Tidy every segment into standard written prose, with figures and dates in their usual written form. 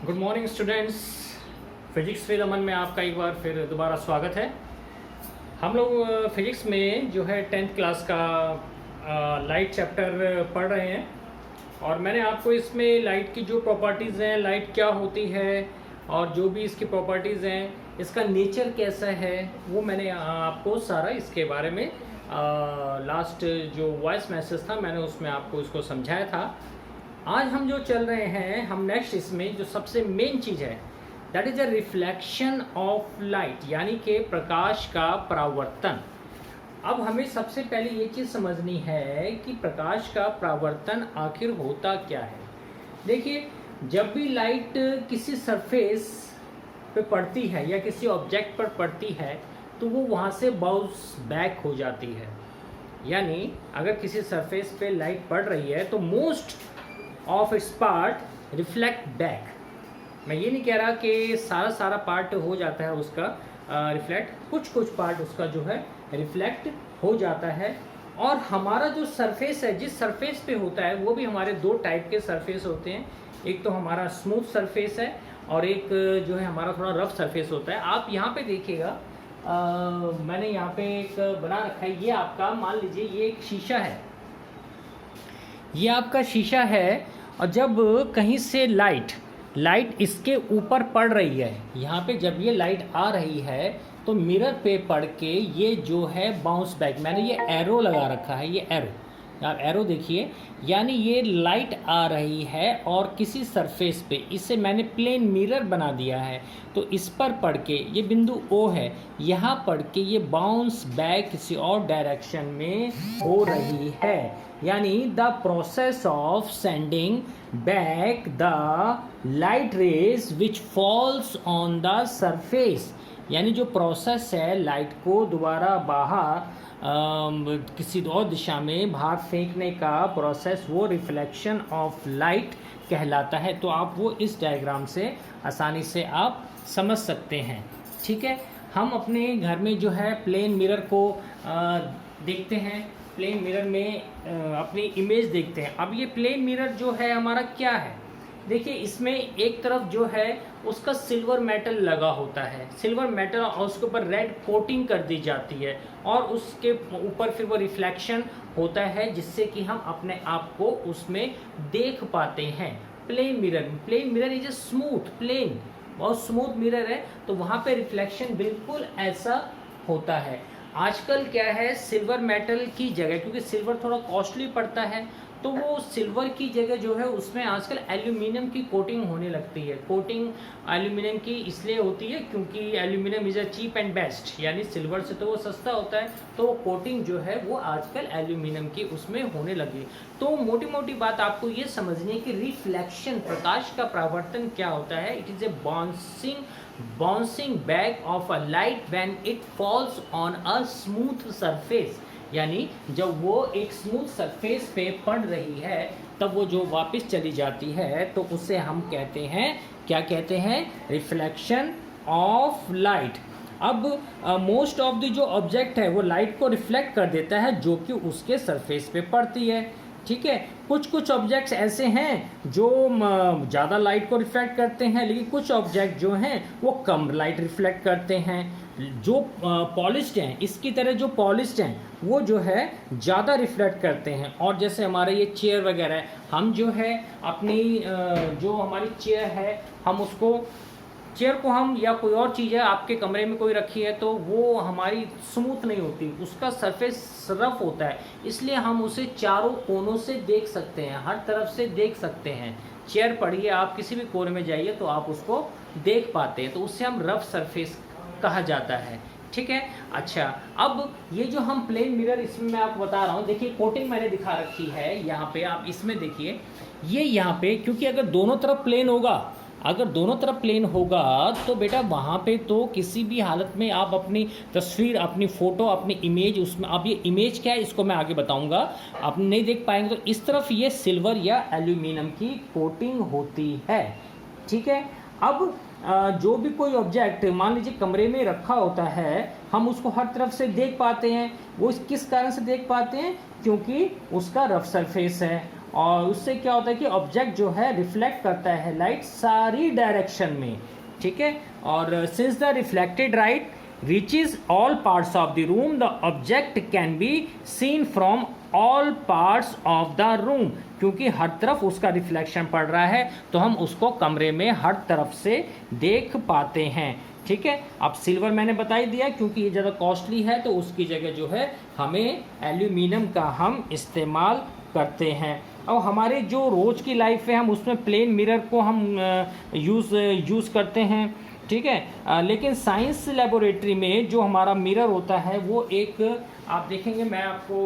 Good morning students. Physics with Aman में आपका एक बार फिर दोबारा स्वागत है। हम लोग फिजिक्स में जो है 10th क्लास का लाइट चैप्टर पढ़ रहे हैं और मैंने आपको इसमें लाइट की जो प्रॉपर्टीज़ हैं, लाइट क्या होती है और जो भी इसकी प्रॉपर्टीज़ हैं, इसका नेचर कैसा है, वो मैंने आपको सारा इसके बारे में लास्ट जो वॉइस मैसेज था मैंने उसमें आपको इसको समझाया था। आज हम जो चल रहे हैं, हम नेक्स्ट इसमें जो सबसे मेन चीज़ है that is a reflection of light, यानी कि प्रकाश का परावर्तन। अब हमें सबसे पहले ये चीज़ समझनी है कि प्रकाश का परावर्तन आखिर होता क्या है। देखिए, जब भी लाइट किसी सरफेस पे पड़ती है या किसी ऑब्जेक्ट पर पड़ती है तो वो वहाँ से बाउंस बैक हो जाती है। यानी अगर किसी सरफेस पे लाइट पड़ रही है तो most of its part reflect back. मैं ये नहीं कह रहा कि सारा पार्ट हो जाता है उसका रिफ्लेक्ट, कुछ पार्ट उसका जो है रिफ्लेक्ट हो जाता है। और हमारा जो सरफेस है, जिस सरफेस पे होता है, वो भी हमारे दो टाइप के सरफेस होते हैं। एक तो हमारा स्मूथ सरफेस है और एक जो है हमारा थोड़ा रफ सरफेस होता है। आप यहाँ पे देखिएगा, मैंने यहाँ पे एक बना रखा है। ये आपका मान लीजिए ये एक शीशा है, ये आपका शीशा है और जब कहीं से लाइट इसके ऊपर पड़ रही है, यहाँ पे जब ये लाइट आ रही है तो मिरर पे पड़ के ये जो है बाउंस बैक, मैंने ये एरो लगा रखा है, ये एरो, आप एरो देखिए, यानी ये लाइट आ रही है और किसी सरफेस पे, इससे मैंने प्लेन मिरर बना दिया है तो इस पर पड़ के, ये बिंदु O है, यहाँ पड़ के ये बाउंस बैक किसी और डायरेक्शन में हो रही है। यानी the process of sending back the light rays which falls on the surface, यानी जो प्रोसेस है लाइट को दोबारा बाहर किसी और दिशा में बाहर फेंकने का प्रोसेस, वो रिफ्लेक्शन ऑफ लाइट कहलाता है। तो आप वो इस डायग्राम से आसानी से आप समझ सकते हैं। ठीक है, हम अपने घर में जो है प्लेन मिरर को देखते हैं, प्लेन मिरर में अपनी इमेज देखते हैं। अब ये प्लेन मिरर जो है हमारा क्या है, देखिए इसमें एक तरफ जो है उसका सिल्वर मेटल लगा होता है, सिल्वर मेटल, और उसके ऊपर रेड कोटिंग कर दी जाती है और उसके ऊपर फिर वो रिफ्लेक्शन होता है जिससे कि हम अपने आप को उसमें देख पाते हैं। Plane mirror is a smooth, plane बहुत स्मूथ मिरर है, तो वहाँ पे रिफ्लेक्शन बिल्कुल ऐसा होता है। आजकल क्या है, सिल्वर मेटल की जगह, क्योंकि सिल्वर थोड़ा कॉस्टली पड़ता है, तो वो सिल्वर की जगह जो है उसमें आजकल एल्यूमिनियम की कोटिंग होने लगती है। कोटिंग एल्यूमिनियम की इसलिए होती है क्योंकि aluminium is a cheap and best, यानी सिल्वर से तो वो सस्ता होता है, तो वो कोटिंग जो है वो आजकल एल्यूमिनियम की उसमें होने लगी। तो मोटी मोटी बात आपको ये समझनी है कि रिफ्लेक्शन, प्रकाश का परावर्तन क्या होता है। It is a bouncing back of a light when it falls on a smooth surface, यानी जब वो एक स्मूथ सरफेस पे पड़ रही है तब वो जो वापस चली जाती है तो उसे हम कहते हैं, क्या कहते हैं, रिफ्लेक्शन ऑफ लाइट। अब मोस्ट ऑफ द जो ऑब्जेक्ट है वो लाइट को रिफ्लेक्ट कर देता है जो कि उसके सरफेस पे पड़ती है। ठीक है, कुछ ऑब्जेक्ट्स ऐसे हैं जो ज़्यादा लाइट को रिफ्लेक्ट करते हैं, लेकिन कुछ ऑब्जेक्ट जो हैं वो कम लाइट रिफ्लेक्ट करते हैं। जो पॉलिश्ड हैं, इसकी तरह जो पॉलिश्ड हैं वो जो है ज़्यादा रिफ्लेक्ट करते हैं। और जैसे हमारे ये चेयर वगैरह है, हम जो है अपनी जो हमारी चेयर है, हम उसको, चेयर को हम, या कोई और चीज़ है आपके कमरे में कोई रखी है तो वो हमारी स्मूथ नहीं होती, उसका सरफेस रफ होता है, इसलिए हम उसे चारों कोनों से देख सकते हैं, हर तरफ से देख सकते हैं। चेयर पड़ी है, आप किसी भी कोने में जाइए तो आप उसको देख पाते हैं, तो उससे हम रफ सरफेस कहा जाता है। ठीक है, अच्छा, अब ये जो हम प्लेन मिरर, इसमें मैं आपको बता रहा हूँ, देखिए कोटिंग मैंने दिखा रखी है यहाँ पे, आप इसमें देखिए, ये यहाँ पे, क्योंकि अगर दोनों तरफ प्लेन होगा, अगर दोनों तरफ प्लेन होगा तो बेटा वहाँ पे तो किसी भी हालत में आप अपनी तस्वीर, अपनी फ़ोटो, अपनी इमेज, उसमें, अब ये इमेज क्या है इसको मैं आगे बताऊँगा, आप नहीं देख पाएंगे। तो इस तरफ ये सिल्वर या एल्यूमिनियम की कोटिंग होती है। ठीक है, अब जो भी कोई ऑब्जेक्ट मान लीजिए कमरे में रखा होता है, हम उसको हर तरफ से देख पाते हैं। वो किस कारण से देख पाते हैं, क्योंकि उसका रफ सरफेस है और उससे क्या होता है कि ऑब्जेक्ट जो है रिफ्लेक्ट करता है लाइट सारी डायरेक्शन में, ठीक है। और since the reflected light reaches all parts of the room, the object can be seen from all parts of the room। क्योंकि हर तरफ उसका रिफ्लेक्शन पड़ रहा है तो हम उसको कमरे में हर तरफ से देख पाते हैं, ठीक है। अब सिल्वर मैंने बता ही दिया क्योंकि ये ज़्यादा कॉस्टली है तो उसकी जगह जो है हमें एल्यूमिनियम का हम इस्तेमाल करते हैं। और हमारे जो रोज़ की लाइफ है हम उसमें प्लेन मिरर को हम यूज़ करते हैं, ठीक है। लेकिन साइंस लेबोरेटरी में जो हमारा मिरर होता है वो एक, आप देखेंगे मैं आपको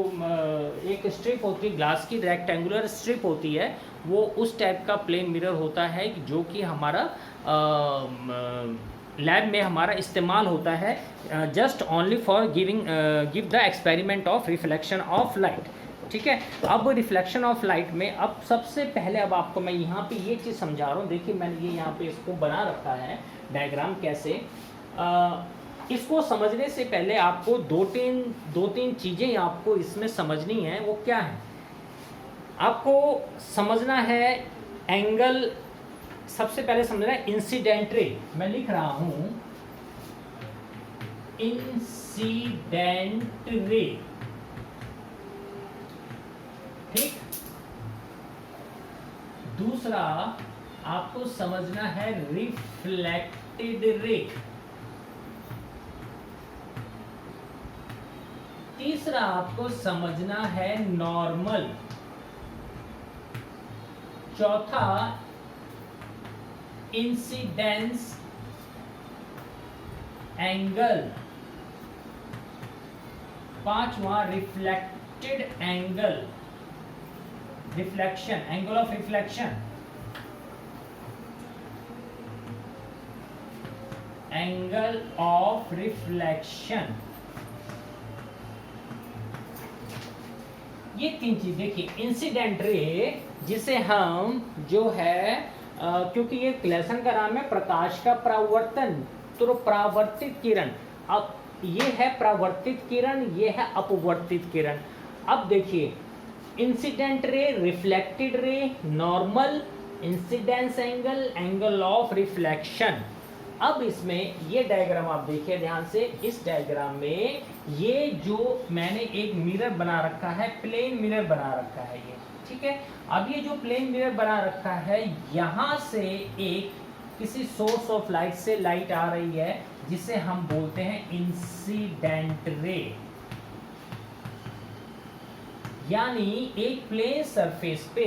एक स्ट्रिप होती है ग्लास की, रेक्टेंगुलर स्ट्रिप होती है, वो उस टाइप का प्लेन मिरर होता है जो कि हमारा लैब में हमारा इस्तेमाल होता है just only for give the experiment of reflection of light, ठीक है। अब रिफ्लेक्शन ऑफ लाइट में अब सबसे पहले अब आपको मैं यहाँ पे ये चीज़ समझा रहा हूँ। देखिए मैंने ये यहाँ पे इसको बना रखा है डायग्राम कैसे। इसको समझने से पहले आपको दो तीन चीज़ें आपको इसमें समझनी है। वो क्या है? आपको समझना है एंगल, सबसे पहले समझना है इंसिडेंट रे। मैं लिख रहा हूँ इंसिडेंट रे, ठीक। दूसरा आपको समझना है रिफ्लेक्टेड रे। तीसरा आपको समझना है नॉर्मल। चौथा इंसिडेंस एंगल। पांचवा reflected angle, reflection, angle of reflection, angle of reflection. ये तीन चीज देखिए। इंसिडेंट रे जिसे हम जो है क्योंकि ये लेसन का नाम है प्रकाश का परावर्तन, तो परावर्तित किरण। अब ये है परावर्तित किरण, ये है अपवर्तित किरण। अब देखिए इंसिडेंट रे, रिफ्लेक्टेड रे, normal, incidence angle, angle of reflection. अब इसमें ये डायग्राम आप देखिए ध्यान से। इस डायग्राम में ये जो मैंने एक मिरर बना रखा है, प्लेन मिरर बना रखा है ये, ठीक है। अब ये जो प्लेन मिरर बना रखा है, यहाँ से एक किसी सोर्स ऑफ लाइट से लाइट आ रही है जिसे हम बोलते हैं इंसिडेंट रे। यानी एक प्लेन सरफेस पे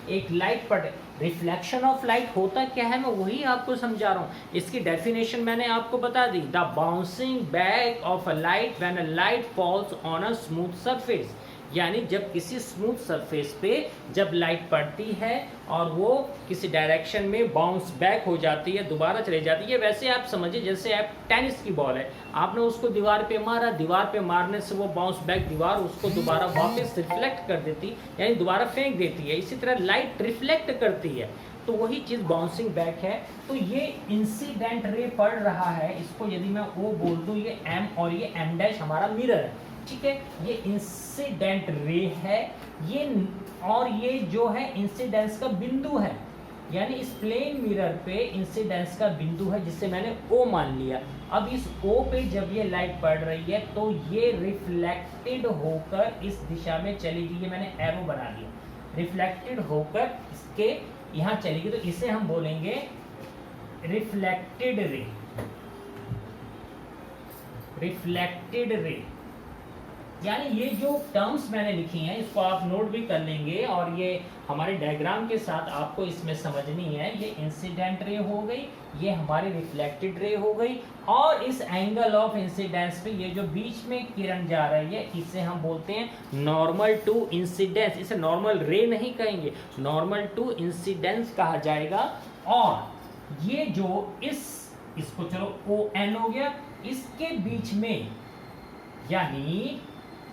एक लाइट पड़, रिफ्लेक्शन ऑफ लाइट होता क्या है मैं वही आपको समझा रहा हूँ। इसकी डेफिनेशन मैंने आपको बता दी, the bouncing back of a light when a light falls on a smooth surface. यानी जब किसी स्मूथ सरफेस पे जब लाइट पड़ती है और वो किसी डायरेक्शन में बाउंस बैक हो जाती है, दोबारा चली जाती है। वैसे आप समझिए जैसे आप टेनिस की बॉल है, आपने उसको दीवार पे मारा, दीवार पे मारने से वो बाउंस बैक दीवार उसको दोबारा वापस रिफ्लेक्ट कर देती, यानी दोबारा फेंक देती है। इसी तरह लाइट रिफ्लेक्ट करती है, तो वही चीज़ बाउंसिंग बैक है। तो ये इंसिडेंट रे पड़ रहा है, इसको यदि मैं ओ बोल दूँ, ये एम और ये एम डैश हमारा मिरर है, ठीक है। ये इंसिडेंट रे है ये, और ये जो है इंसिडेंस का बिंदु है। यानी इस प्लेन मिरर पे इंसिडेंस का बिंदु है जिसे मैंने O मान लिया। अब इस O पे जब ये लाइट पड़ रही है तो ये रिफ्लेक्टेड होकर इस दिशा में चलेगी। ये मैंने एरो बना लिया, रिफ्लेक्टेड होकर इसके यहाँ चलेगी, तो इसे हम बोलेंगे रिफ्लेक्टेड रे। रिफ्लेक्टेड रे यानी ये जो टर्म्स मैंने लिखी हैं इसको आप नोट भी कर लेंगे, और ये हमारे डायग्राम के साथ आपको इसमें समझनी है। ये इंसिडेंट रे हो गई, ये हमारी रिफ्लेक्टेड रे हो गई, और इस एंगल ऑफ इंसिडेंस पे ये जो बीच में किरण जा रही है इसे हम बोलते हैं नॉर्मल टू इंसिडेंस। इसे नॉर्मल रे नहीं कहेंगे, नॉर्मल टू इंसिडेंस कहा जाएगा। और ये जो इसको चलो ON हो गया, इसके बीच में यानी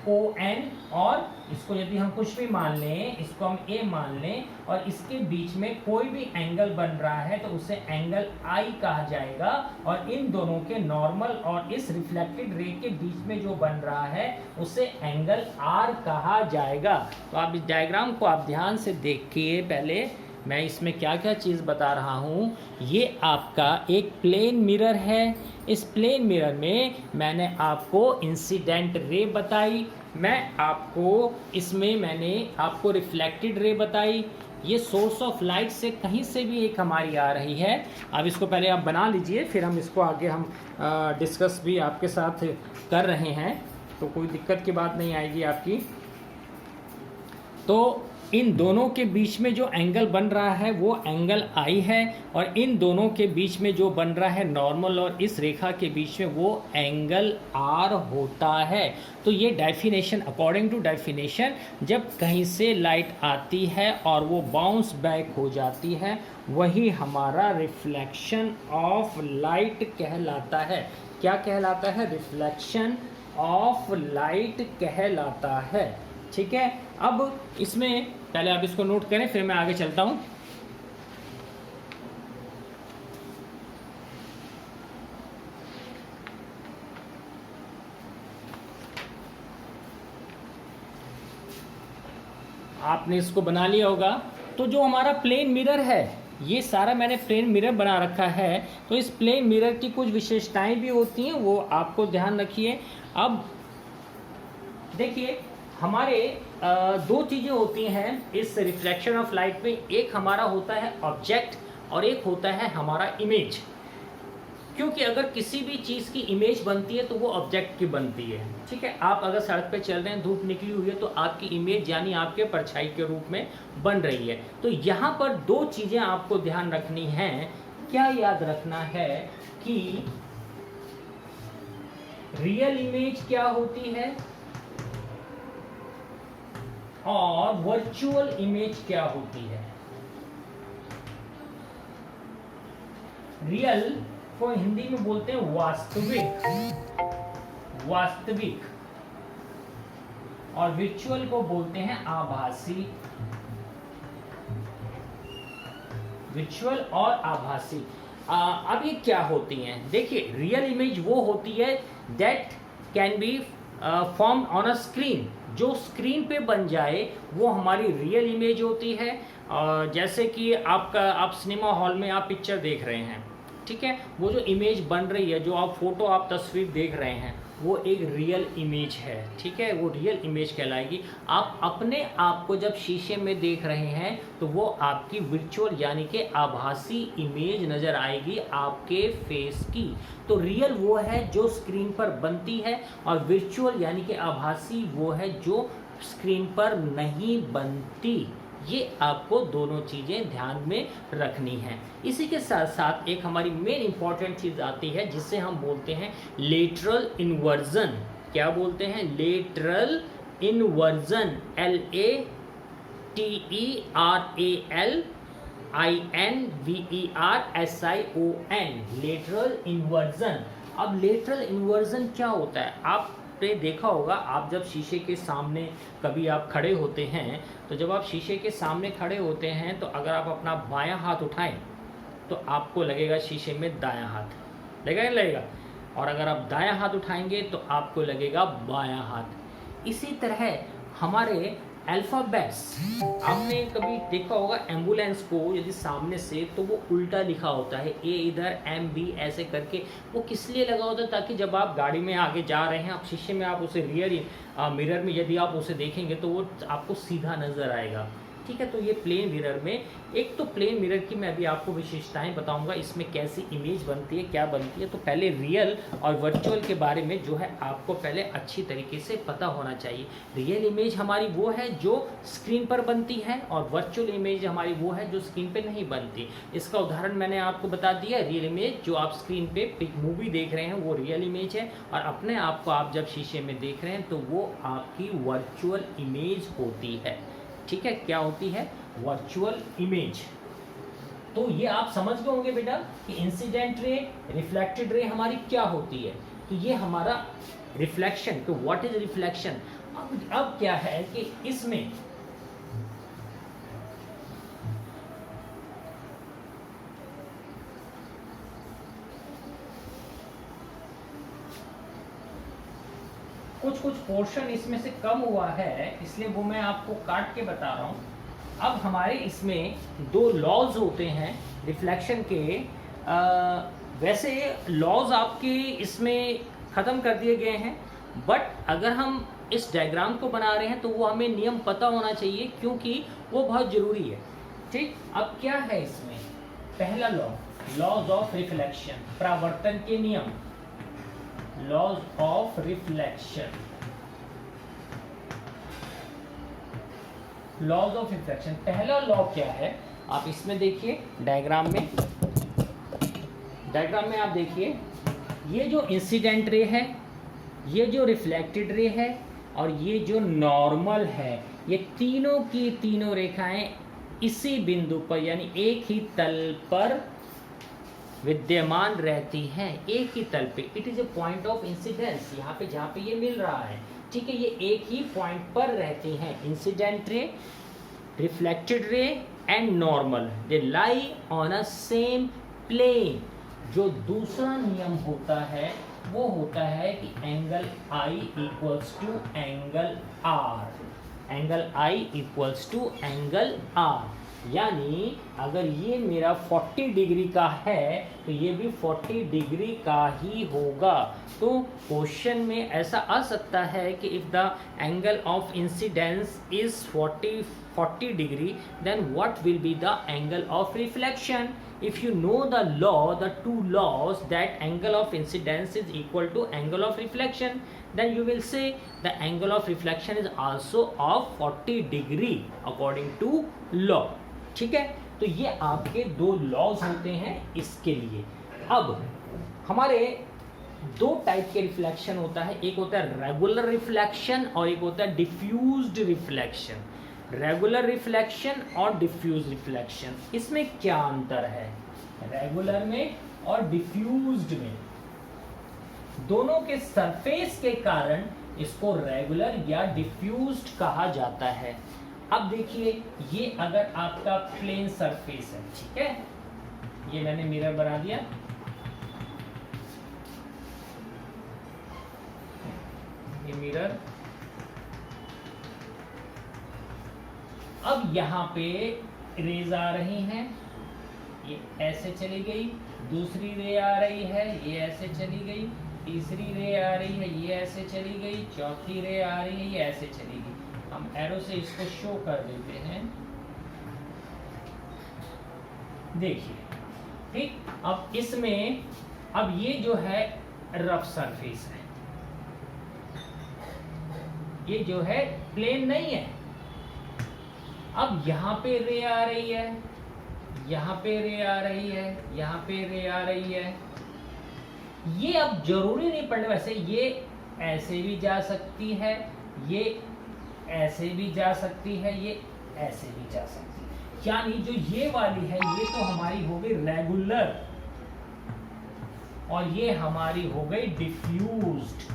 ON, और इसको यदि हम कुछ भी मान लें, इसको हम A मान लें, और इसके बीच में कोई भी एंगल बन रहा है तो उसे एंगल I कहा जाएगा, और इन दोनों के नॉर्मल और इस रिफ्लेक्टेड रे के बीच में जो बन रहा है उसे एंगल R कहा जाएगा। तो आप इस डायग्राम को आप ध्यान से देखिए। पहले मैं इसमें क्या क्या चीज़ बता रहा हूँ। ये आपका एक प्लेन मिरर है। इस प्लेन मिरर में मैंने आपको इंसिडेंट रे बताई, मैंने आपको रिफ्लेक्टेड रे बताई। ये सोर्स ऑफ लाइट से कहीं से भी एक हमारी आ रही है। अब इसको पहले आप बना लीजिए, फिर हम इसको आगे हम डिस्कस भी आपके साथ कर रहे हैं, तो कोई दिक्कत की बात नहीं आएगी आपकी। तो इन दोनों के बीच में जो एंगल बन रहा है वो एंगल I है, और इन दोनों के बीच में जो बन रहा है नॉर्मल और इस रेखा के बीच में वो एंगल R होता है। तो ये डेफिनेशन, अकॉर्डिंग टू डेफिनेशन, जब कहीं से लाइट आती है और वो बाउंस बैक हो जाती है, वही हमारा रिफ्लेक्शन ऑफ लाइट कहलाता है। क्या कहलाता है? रिफ्लेक्शन ऑफ लाइट कहलाता है। ठीक है, अब इसमें पहले आप इसको नोट करें, फिर मैं आगे चलता हूं। आपने इसको बना लिया होगा। तो जो हमारा प्लेन मिरर है, ये सारा मैंने प्लेन मिरर बना रखा है। तो इस प्लेन मिरर की कुछ विशेषताएं भी होती हैं, वो आपको ध्यान रखिए। अब देखिए, हमारे दो चीज़ें होती हैं इस रिफ्लेक्शन ऑफ लाइट में। एक हमारा होता है ऑब्जेक्ट और एक होता है हमारा इमेज। क्योंकि अगर किसी भी चीज़ की इमेज बनती है तो वो ऑब्जेक्ट की बनती है। ठीक है, आप अगर सड़क पे चल रहे हैं, धूप निकली हुई है, तो आपकी इमेज यानी आपके परछाई के रूप में बन रही है। तो यहाँ पर दो चीज़ें आपको ध्यान रखनी हैं। क्या याद रखना है कि रियल इमेज क्या होती है और वर्चुअल इमेज क्या होती है। रियल को हिंदी में बोलते हैं वास्तविक, और वर्चुअल को बोलते हैं आभासी। वर्चुअल और आभासी। अब ये क्या होती हैं? देखिए, रियल इमेज वो होती है that can be form on a screen. जो स्क्रीन पे बन जाए वो हमारी रियल इमेज होती है। जैसे कि आप सिनेमा हॉल में आप पिक्चर देख रहे हैं, ठीक है, वो जो इमेज बन रही है, जो आप तस्वीर देख रहे हैं, वो एक रियल इमेज है। ठीक है, वो रियल इमेज कहलाएगी। आप अपने आप को जब शीशे में देख रहे हैं तो वो आपकी वर्चुअल यानी कि आभासी इमेज नज़र आएगी आपके फेस की। तो रियल वो है जो स्क्रीन पर बनती है, और वर्चुअल यानी कि आभासी वो है जो स्क्रीन पर नहीं बनती। ये आपको दोनों चीज़ें ध्यान में रखनी हैं। इसी के साथ साथ एक हमारी मेन इंपॉर्टेंट चीज़ आती है जिससे हम बोलते हैं लेटरल इन्वर्जन। क्या बोलते हैं? Lateral inversion. LATERALINVERSION, lateral inversion. अब लेटरल इन्वर्जन क्या होता है? आपने देखा होगा, आप जब शीशे के सामने कभी आप खड़े होते हैं, तो जब आप शीशे के सामने खड़े होते हैं तो अगर आप अपना बायां हाथ उठाएं तो आपको लगेगा शीशे में दायां हाथ, लगेगा नहीं लगेगा? और अगर आप दायां हाथ उठाएंगे तो आपको लगेगा बायां हाथ। इसी तरह हमारे अल्फ़ाबेट्स, आपने कभी देखा होगा एम्बुलेंस को यदि सामने से, तो वो उल्टा लिखा होता है, ए इधर MB ऐसे करके। वो किस लिए लगा होता है? ताकि जब आप गाड़ी में आगे जा रहे हैं, आप शीशे में आप उसे मिरर में यदि आप उसे देखेंगे तो वो आपको सीधा नज़र आएगा। ठीक है, तो ये प्लेन मिरर में, एक तो प्लेन मिरर की मैं अभी आपको विशेषताएं बताऊंगा, इसमें कैसी इमेज बनती है, क्या बनती है। तो पहले रियल और वर्चुअल के बारे में जो है आपको पहले अच्छी तरीके से पता होना चाहिए। रियल इमेज हमारी वो है जो स्क्रीन पर बनती है, और वर्चुअल इमेज हमारी वो है जो स्क्रीन पे नहीं बनती। इसका उदाहरण मैंने आपको बता दिया। रियल इमेज जो आप स्क्रीन पे मूवी देख रहे हैं वो रियल इमेज है, और अपने आप को आप जब शीशे में देख रहे हैं तो वो आपकी वर्चुअल इमेज होती है। ठीक है, क्या होती है? Virtual image. तो ये आप समझ गए होंगे बेटा कि इंसिडेंट रे, रिफ्लेक्टेड रे हमारी क्या होती है। तो ये हमारा रिफ्लेक्शन, तो व्हाट इज रिफ्लेक्शन? अब क्या है कि इसमें कुछ पोर्शन इसमें से कम हुआ है, इसलिए वो मैं आपको काट के बता रहा हूँ। अब हमारे इसमें दो लॉज होते हैं रिफ्लेक्शन के। वैसे लॉज आपके इसमें ख़त्म कर दिए गए हैं, बट अगर हम इस डायग्राम को बना रहे हैं तो वो हमें नियम पता होना चाहिए, क्योंकि वो बहुत ज़रूरी है। ठीक, अब क्या है इसमें, पहला लॉज ऑफ रिफ्लेक्शन, परावर्तन के नियम, laws of reflection, laws of reflection. पहला लॉ क्या है, आप इसमें देखिए डायग्राम में आप देखिए, ये जो इंसिडेंट रे है, ये जो रिफ्लेक्टेड रे है, और ये जो नॉर्मल है, ये तीनों की तीनों रेखाएं इसी बिंदु पर यानी एक ही तल पर विद्यमान रहती हैं, एक ही तल पे। It is a point of incidence, यहाँ पे जहाँ पे ये मिल रहा है, ठीक है, ये एक ही पॉइंट पर रहती हैं। Incident ray, reflected ray and normal, they lie on a same plane. जो दूसरा नियम होता है वो होता है कि angle i equals to angle r, angle i equals to angle r. यानी अगर ये मेरा 40 डिग्री का है तो ये भी 40 डिग्री का ही होगा। तो क्वेश्चन में ऐसा आ सकता है कि if the angle of incidence is 40 degree, then what will be the angle of reflection. If you know the law, the two laws, that angle of incidence is equal to angle of reflection, then you will say the angle of reflection is also of 40 degree according to law। ठीक है, तो ये आपके दो laws होते हैं इसके लिए। अब हमारे दो टाइप के रिफ्लेक्शन होता है, एक होता है रेगुलर रिफ्लेक्शन और एक होता है डिफ्यूज्ड रिफ्लेक्शन। रेगुलर रिफ्लेक्शन और डिफ्यूज रिफ्लेक्शन, इसमें क्या अंतर है रेगुलर में और डिफ्यूज्ड में? दोनों के सरफेस के कारण इसको रेगुलर या डिफ्यूज्ड कहा जाता है। अब देखिए, ये अगर आपका प्लेन सरफेस है, ठीक है, ये मैंने मिरर बना दिया, ये मिरर। अब यहाँ पे रेज आ रही हैं, ये ऐसे चली गई, दूसरी रे आ रही है, ये ऐसे चली गई, तीसरी रे आ रही है, ये ऐसे चली गई, चौथी रे आ रही है, ये ऐसे चली गई। हम एरो से इसको शो कर देते हैं, देखिए, ठीक। अब इसमें अब ये जो है रफ सरफेस है, ये जो है प्लेन नहीं है। अब यहाँ पे रे आ रही है, यहाँ पे रे आ रही है, यहाँ पे रे आ रही है। ये अब जरूरी नहीं पड़ने, वैसे ये ऐसे भी जा सकती है, ये ऐसे भी जा सकती है, ये ऐसे भी जा सकती है। यानी जो ये वाली है ये तो हमारी हो गई रेगुलर और ये हमारी हो गई डिफ्यूज्ड।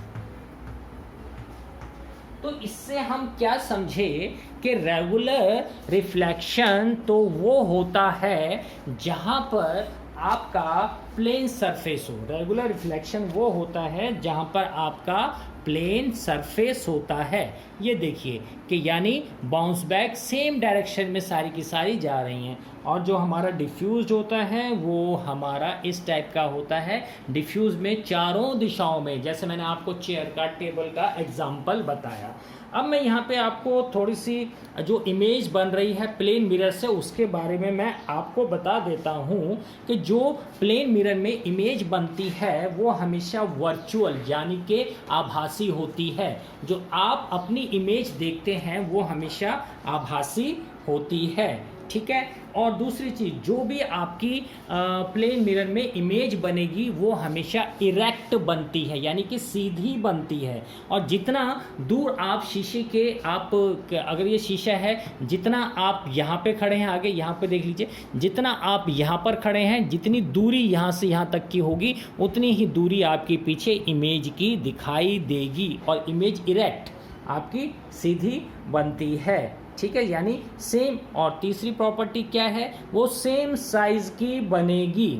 तो इससे हम क्या समझे कि रेगुलर रिफ्लेक्शन तो वो होता है जहां पर आपका प्लेन सरफेस हो। रेगुलर रिफ्लेक्शन वो होता है जहां पर आपका प्लेन सरफेस होता है। ये देखिए कि यानी बाउंस बैक सेम डायरेक्शन में सारी की सारी जा रही हैं। और जो हमारा डिफ्यूज होता है वो हमारा इस टाइप का होता है। डिफ्यूज में चारों दिशाओं में, जैसे मैंने आपको चेयर का, टेबल का एग्जाम्पल बताया। अब मैं यहाँ पे आपको थोड़ी सी जो इमेज बन रही है प्लेन मिरर से, उसके बारे में मैं आपको बता देता हूँ कि जो प्लेन मिरर में इमेज बनती है वो हमेशा वर्चुअल यानी कि आभासी होती है। जो आप अपनी इमेज देखते हैं वो हमेशा आभासी होती है, ठीक है। और दूसरी चीज़, जो भी आपकी प्लेन मिरर में इमेज बनेगी वो हमेशा इरेक्ट बनती है यानी कि सीधी बनती है। और जितना दूर आप शीशे के, आप अगर ये शीशा है, जितना आप यहाँ पे खड़े हैं, आगे यहाँ पे देख लीजिए, जितना आप यहाँ पर खड़े हैं, जितनी दूरी यहाँ से यहाँ तक की होगी उतनी ही दूरी आपके पीछे इमेज की दिखाई देगी। और इमेज इरेक्ट, आपकी सीधी बनती है। ठीक है, यानी सेम। और तीसरी प्रॉपर्टी क्या है, वो सेम साइज की बनेगी।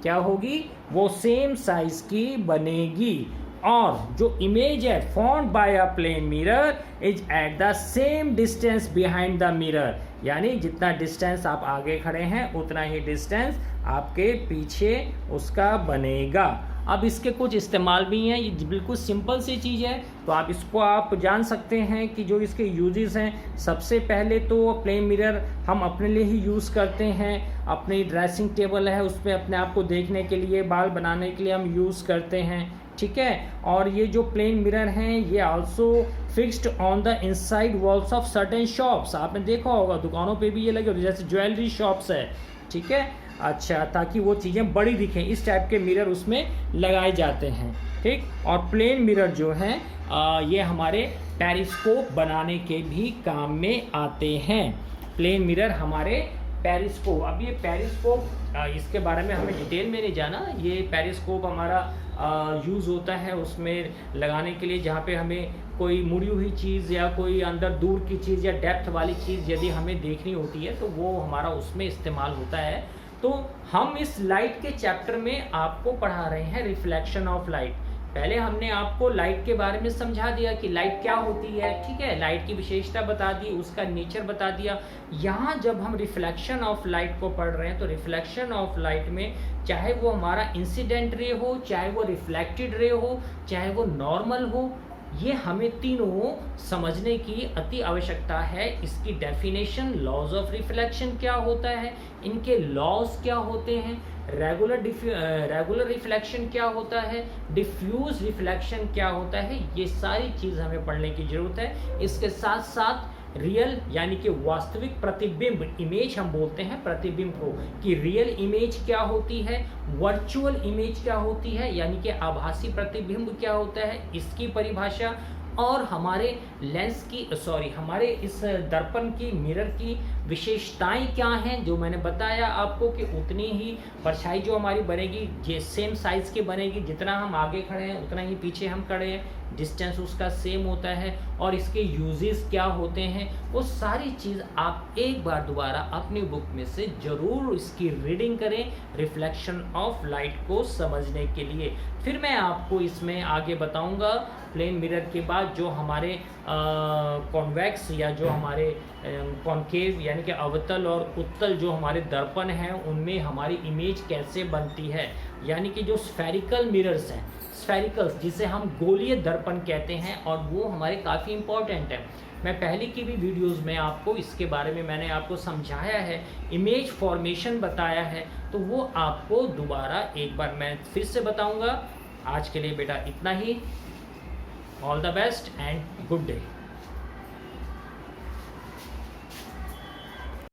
क्या होगी, वो सेम साइज की बनेगी। और जो इमेज है formed by a plane mirror is at the same distance behind the mirror, यानी जितना डिस्टेंस आप आगे खड़े हैं उतना ही डिस्टेंस आपके पीछे उसका बनेगा। अब इसके कुछ इस्तेमाल भी हैं, ये बिल्कुल सिंपल सी चीज़ है, तो आप इसको आप जान सकते हैं कि जो इसके यूजेस हैं। सबसे पहले तो प्लेन मिरर हम अपने लिए ही यूज़ करते हैं, अपनी ड्रेसिंग टेबल है उस पर अपने आप को देखने के लिए, बाल बनाने के लिए हम यूज़ करते हैं। ठीक है, और ये जो प्लेन मिरर हैं ये also fixed on the inside walls of certain shops. आपने देखा होगा दुकानों पे भी ये लगे होते, जैसे ज्वेलरी शॉप्स है। ठीक है, अच्छा, ताकि वो चीज़ें बड़ी दिखें, इस टाइप के मिरर उसमें लगाए जाते हैं। ठीक, और प्लेन मिरर जो हैं ये हमारे पेरिस्कोप बनाने के भी काम में आते हैं। प्लेन मिरर हमारे पेरिस्कोप, अब ये पेरिस्कोप इसके बारे में हमें डिटेल में नहीं जाना। ये पेरिस्कोप हमारा यूज़ होता है उसमें लगाने के लिए, जहाँ पे हमें कोई मुड़ी हुई चीज़ या कोई अंदर दूर की चीज़ या डेप्थ वाली चीज़ यदि हमें देखनी होती है तो वो हमारा उसमें इस्तेमाल होता है। तो हम इस लाइट के चैप्टर में आपको पढ़ा रहे हैं रिफ्लेक्शन ऑफ लाइट। पहले हमने आपको लाइट के बारे में समझा दिया कि लाइट क्या होती है। ठीक है, लाइट की विशेषता बता दी, उसका नेचर बता दिया। यहाँ जब हम रिफ्लेक्शन ऑफ लाइट को पढ़ रहे हैं तो रिफ्लेक्शन ऑफ लाइट में चाहे वो हमारा इंसिडेंट रे हो, चाहे वो रिफ्लेक्टेड रे हो, चाहे वो नॉर्मल हो, ये हमें तीनों समझने की अति आवश्यकता है। इसकी डेफिनेशन, लॉज ऑफ रिफ्लेक्शन क्या होता है, इनके लॉज क्या होते हैं, रेगुलर रिफ्लेक्शन क्या होता है, डिफ्यूज रिफ्लेक्शन क्या होता है, ये सारी चीज़ हमें पढ़ने की ज़रूरत है। इसके साथ साथ रियल यानी कि वास्तविक प्रतिबिंब, इमेज हम बोलते हैं प्रतिबिंब को, कि रियल इमेज क्या होती है, वर्चुअल इमेज क्या होती है, यानी कि आभासी प्रतिबिंब क्या होता है, इसकी परिभाषा, और हमारे लेंस की हमारे इस दर्पण की, मिरर की विशेषताएं क्या हैं, जो मैंने बताया आपको कि उतनी ही परछाई जो हमारी बनेगी ये सेम साइज़ की बनेगी, जितना हम आगे खड़े हैं उतना ही पीछे हम खड़े हैं, डिस्टेंस उसका सेम होता है, और इसके यूजेस क्या होते हैं, वो सारी चीज़ आप एक बार दोबारा अपनी बुक में से ज़रूर इसकी रीडिंग करें रिफ्लेक्शन ऑफ लाइट को समझने के लिए। फिर मैं आपको इसमें आगे बताऊंगा प्लेन मिरर के बाद जो हमारे कॉन्वेक्स या जो हमारे कॉन्केव यानी कि अवतल और उत्तल जो हमारे दर्पण हैं उनमें हमारी इमेज कैसे बनती है, यानी कि जो स्फेरिकल मिरर्स हैं, स्फेरिकल्स जिसे हम गोलीय दर्पण कहते हैं, और वो हमारे काफ़ी इंपॉर्टेंट है। मैं पहले की भी वीडियोस में आपको इसके बारे में मैंने आपको समझाया है, इमेज फॉर्मेशन बताया है, तो वो आपको दोबारा एक बार मैं फिर से बताऊंगा। आज के लिए बेटा इतना ही। All the best and good day.